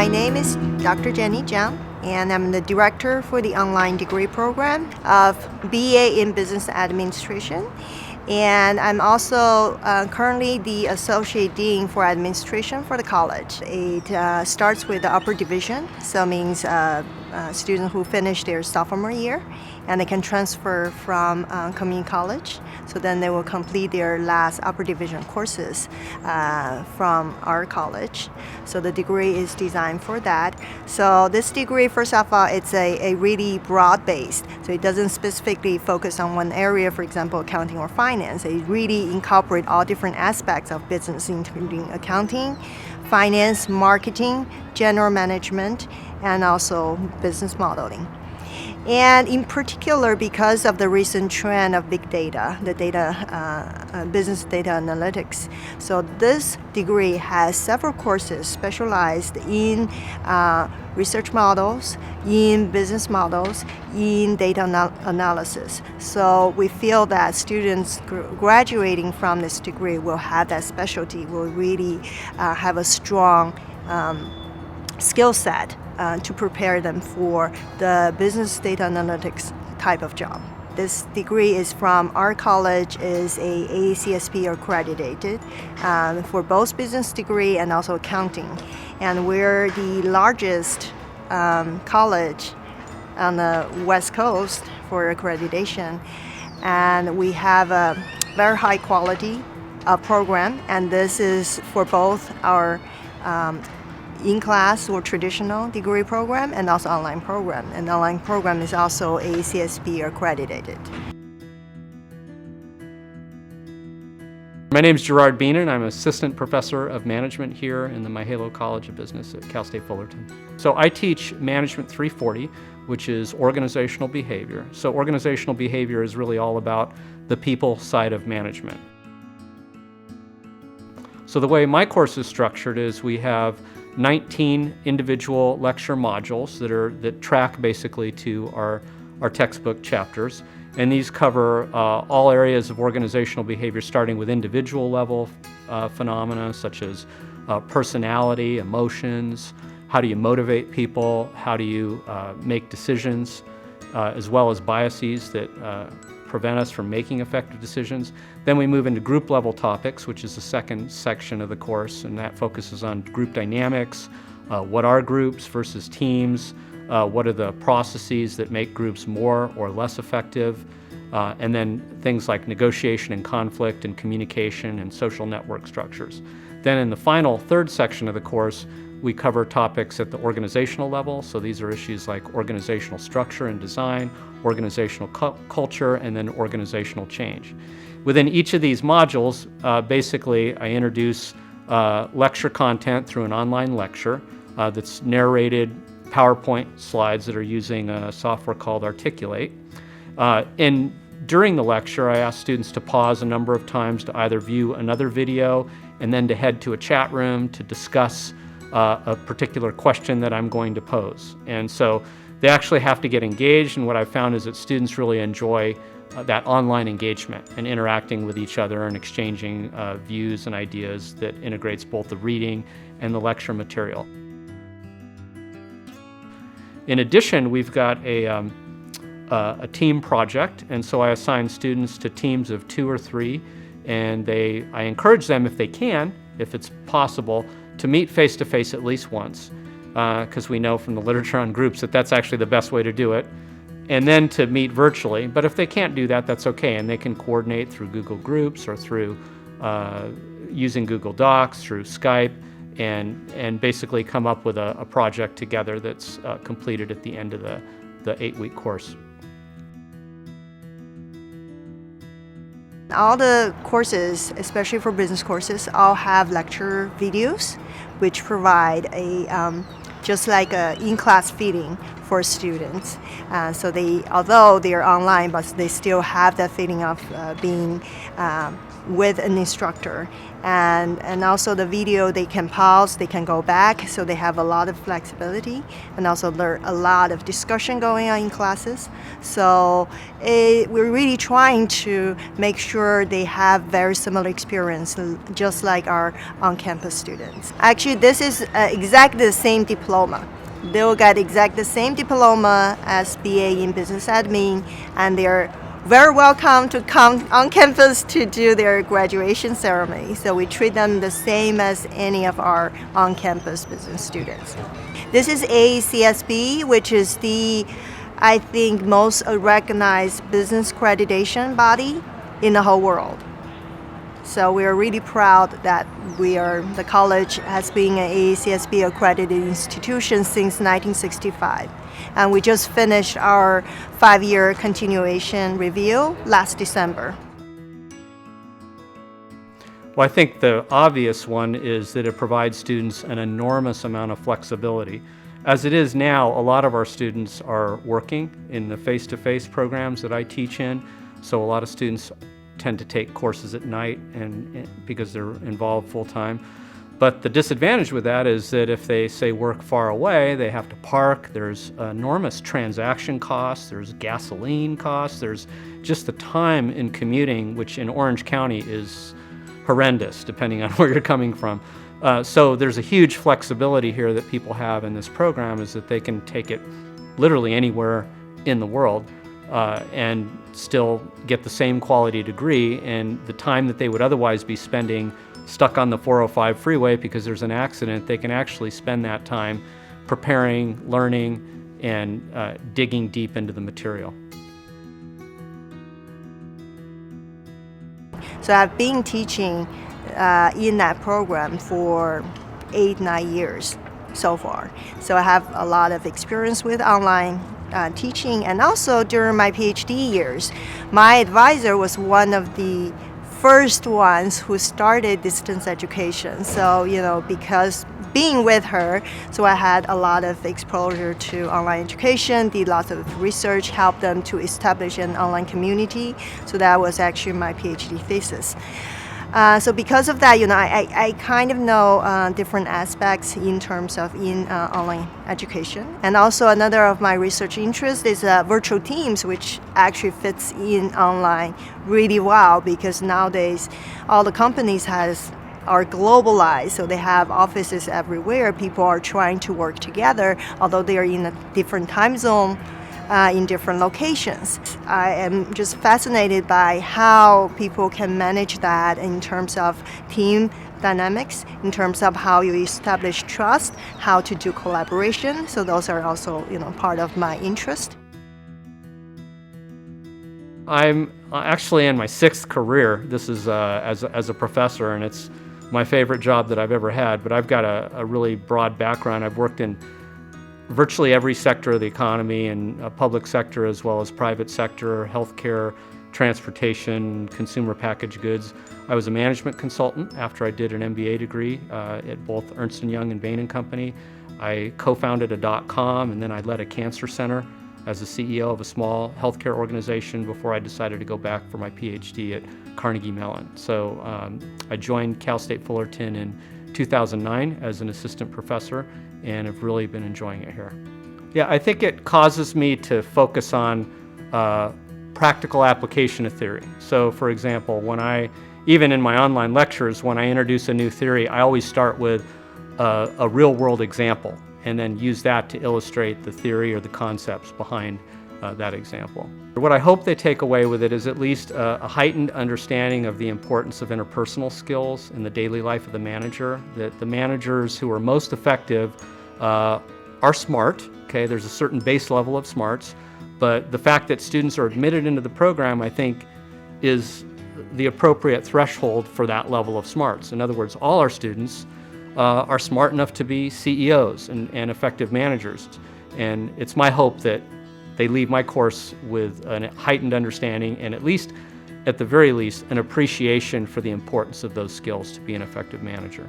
My name is Dr. Jenny Zhang, and I'm the director for the online degree program of BA in Business Administration. And I'm also currently the Associate Dean for Administration for the college. It starts with the upper division, so it means students who finish their sophomore year, and they can transfer from community college. So then they will complete their last upper division courses from our college. So the degree is designed for that. So this degree, first of all, it's a really broad-based. So it doesn't specifically focus on one area, for example, accounting or finance. It really incorporates all different aspects of business, including accounting, finance, marketing, general management, and also business modeling. And in particular, because of the recent trend of big data, the business data analytics. So this degree has several courses specialized in research models, in business models, in data analysis. So we feel that students graduating from this degree will have that specialty, will really have a strong skill set to prepare them for the business data analytics type of job. This degree is from our college, is a AACSP accredited for both business degree and also accounting. And we're the largest college on the West Coast for accreditation. And we have a very high quality program, and this is for both our in-class or traditional degree program and also online program. And the online program is also AACSP accredited. My name is Gerard Beenen. I'm Assistant Professor of Management here in the Mahalo College of Business at Cal State Fullerton. So I teach Management 340, which is organizational behavior. So organizational behavior is really all about the people side of management. So the way my course is structured is we have 19 individual lecture modules that track basically to our textbook chapters. And these cover all areas of organizational behavior, starting with individual level phenomena such as personality, emotions, how do you motivate people, how do you make decisions, as well as biases that prevent us from making effective decisions. Then we move into group level topics, which is the second section of the course, and that focuses on group dynamics, what are groups versus teams, what are the processes that make groups more or less effective, and then things like negotiation and conflict and communication and social network structures. Then in the final third section of the course, we cover topics at the organizational level. So these are issues like organizational structure and design, organizational culture, and then organizational change. Within each of these modules, basically I introduce lecture content through an online lecture that's narrated PowerPoint slides that are using a software called Articulate. And during the lecture, I ask students to pause a number of times to either view another video and then to head to a chat room to discuss a particular question that I'm going to pose. And so they actually have to get engaged, and what I've found is that students really enjoy that online engagement and interacting with each other and exchanging views and ideas that integrates both the reading and the lecture material. In addition, we've got a team project, and so I assign students to teams of 2 or 3, and I encourage them, if they can, if it's possible, to meet face-to-face at least once, because we know from the literature on groups that that's actually the best way to do it, and then to meet virtually. But if they can't do that, that's okay, and they can coordinate through Google Groups or through using Google Docs, through Skype, and basically come up with a project together that's completed at the end of the 8-week course. All the courses, especially for business courses, all have lecture videos, which provide just like a in-class feeling for students. So although they are online, but they still have that feeling of being with an instructor. And also the video, they can pause, they can go back, so they have a lot of flexibility, and also learn a lot of discussion going on in classes. So we're really trying to make sure they have very similar experience, just like our on-campus students. Actually, this is exactly the same diploma. They will get exactly the same diploma as BA in Business Admin, and they're very welcome to come on campus to do their graduation ceremony. So we treat them the same as any of our on-campus business students. This is ACSB, which is the, I think, most recognized business accreditation body in the whole world. So we are really proud that the college has been an AACSB accredited institution since 1965. And we just finished our 5-year continuation review last December. Well, I think the obvious one is that it provides students an enormous amount of flexibility. As it is now, a lot of our students are working in the face-to-face programs that I teach in, so a lot of students tend to take courses at night and because they're involved full-time. But the disadvantage with that is that if they, say, work far away, they have to park, there's enormous transaction costs, there's gasoline costs, there's just the time in commuting, which in Orange County is horrendous, depending on where you're coming from. So there's a huge flexibility here that people have in this program, is that they can take it literally anywhere in the world and still get the same quality degree, and the time that they would otherwise be spending stuck on the 405 freeway because there's an accident, they can actually spend that time preparing, learning, and digging deep into the material. So I've been teaching in that program for 8-9 years so far. So I have a lot of experience with online teaching, and also during my PhD years, my advisor was one of the first ones who started distance education. So, because being with her, so I had a lot of exposure to online education, did lots of research, helped them to establish an online community. So that was actually my PhD thesis. So because of that, I kind of know different aspects in terms of online education. And also another of my research interests is virtual teams, which actually fits in online really well, because nowadays all the companies are globalized, so they have offices everywhere. People are trying to work together, although they are in a different time zone, in different locations. I am just fascinated by how people can manage that in terms of team dynamics, in terms of how you establish trust, how to do collaboration. So those are also, part of my interest. I'm actually in my 6th career. This is as a professor, and it's my favorite job that I've ever had, but I've got a really broad background. I've worked in virtually every sector of the economy, and public sector as well as private sector, healthcare, transportation, consumer packaged goods. I was a management consultant after I did an MBA degree at both Ernst & Young and Beenen Company. I co-founded a .com, and then I led a cancer center as the CEO of a small healthcare organization before I decided to go back for my PhD at Carnegie Mellon. So I joined Cal State Fullerton in 2009 as an assistant professor, and have really been enjoying it here. Yeah, I think it causes me to focus on practical application of theory. So for example, even in my online lectures, when I introduce a new theory, I always start with a real world example, and then use that to illustrate the theory or the concepts behind that example. What I hope they take away with it is at least a heightened understanding of the importance of interpersonal skills in the daily life of the manager, that the managers who are most effective are smart. Okay, there's a certain base level of smarts, but the fact that students are admitted into the program, I think, is the appropriate threshold for that level of smarts. In other words, all our students are smart enough to be CEOs and effective managers. And it's my hope that they leave my course with a heightened understanding, and at the very least, an appreciation for the importance of those skills to be an effective manager.